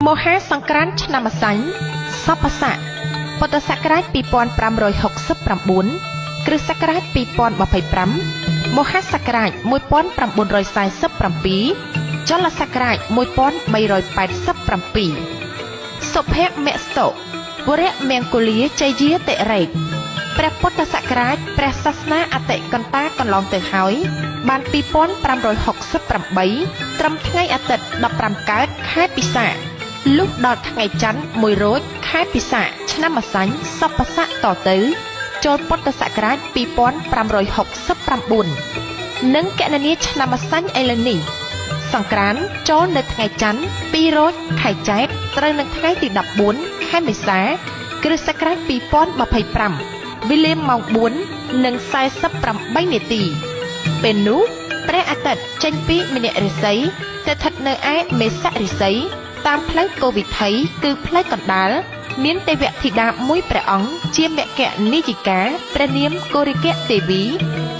មហាសង្ក្រាន្តឆ្នាំម្សាញ់សពស័កពុទ្ធសករាជ2569គ្រិស្តសករាជ2025មហាសករាជ1947ចលសករាជ1387សុភមស្តុវរៈមង្គលាជយាតិរេកព្រះពុទ្ធសករាជព្រះសាសនាអតិកន្តាកន្លងទៅហើយបាន2568ត្រឹមថ្ងៃអាទិត្យ15កើតខែពិសាខលុះដល់ថ្ងៃច័ន្ទ1រោចខែពិសាខឆ្នាំម្សាញ់សពស័កតទៅចូលពុទ្ធសករាជ2569និងកណនីឆ្នាំម្សាញ់ឥឡូវនេះសង្ក្រាន្តចូលនៅថ្ងៃច័ន្ទ2រោចខែចែកត្រូវនឹងថ្ងៃទី14ខែមេសាគ្រិស្តសករាជ2025វេលាម៉ោង4:48នាទីពេលនោះព្រះអាទិត្យចេញពីមជ្ឈរាសីស្ថិតនៅឯមេសរាសីតាមផ្លូវកូវិថីគឺផ្លូវកណ្ដាលមានទេវធីតាមួយព្រះអង្គជាមគ្គនិយិកាព្រះនាមកូរិកៈទេវី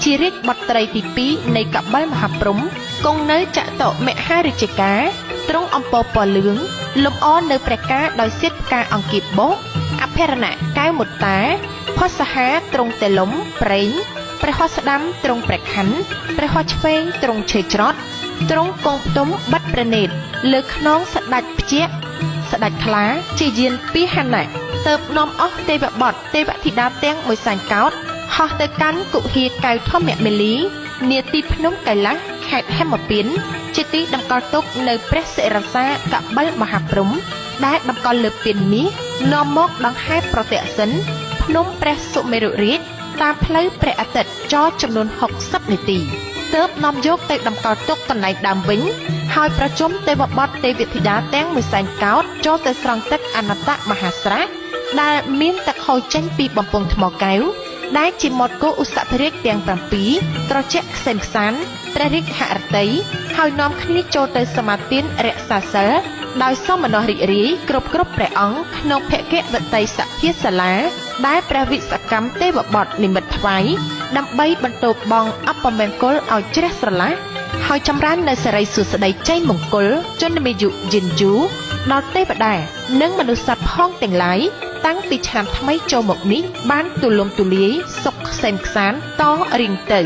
ជារាជបុត្រីទី2នៃកបិលមហាព្រហ្មគង់នៅចតុមហារាជការទ្រង់អំពរពណ៌លឿងលម្អនៅព្រះការដោយសៀតផ្កាអង្គាបបុកអភរណៈកែវមុតតាផស្សហាទ្រង់តេលំប្រេងព្រះហស្តស្ដាំទ្រង់ព្រះខ័នព្រះហស្តឆ្វេងទ្រង់ឈើច្រត់ទ្រង់គង់ផ្ទុំបាត់ព្រះនេត្រលើខ្នងស្ដេចភ្ជាស្ដេចខ្លាជាយានពីហណៈទៅនាំអស់ទេវបុត្រទេវធីតាទាំងមួយសែនកោដ្ឋហោះទៅកាន់គុហាកៅធម្មមេលីនាទីភ្នំកៃឡាសខេត្តហេមពាន្តជាទីតម្កល់ទុកនៅព្រះសិរសាកបិលមហាព្រហ្មដែលតម្កល់លើពានមាសនាំមកដង្ហែប្រតិសិនភ្នំព្រះសុមេរុរាជតាមផ្លូវព្រះអាទិត្យចរចំនួន60នាទីទើបនាំយកទៅតម្កល់ទុកកន្លែងដើមវិញហើយប្រជុំទេវបុត្រទេវធីតាទាំងមួយសែនកោដ្ឋចូលទៅស្រង់ទឹកអនត្តមហាស្រះដែលមានទឹកហូរចេញពីបំពង់ថ្មកែវដែលជាមាត់គោឧសភរាជទាំង7ត្រជាក់ខ្សែមខ្សានព្រះរាជហឫទ័យហើយនាំគ្នាចូលទៅសមាទានរក្សាសិលដោយសមណរីករាយគ្រប់ព្រះអង្គក្នុងភគវតីសភាសាលាដែលព្រះវិស្វកម្មទេវបុត្រនិមិត្តថ្វាយដើម្បីបន្ទោបងអបមង្គលឲ្យជ្រះស្រឡះហើយចម្រើននៅសិរីសួស្តីជ័យមង្គលជន្មាយុយិនយូរដល់ទេវតានិងមនុស្សសត្វផងទាំងឡាយតាំងពីឆ្នាំថ្មីចូលមកនេះបានទូលំទូលាយសុខក្សែមខ្សាន្តតរៀងទៅ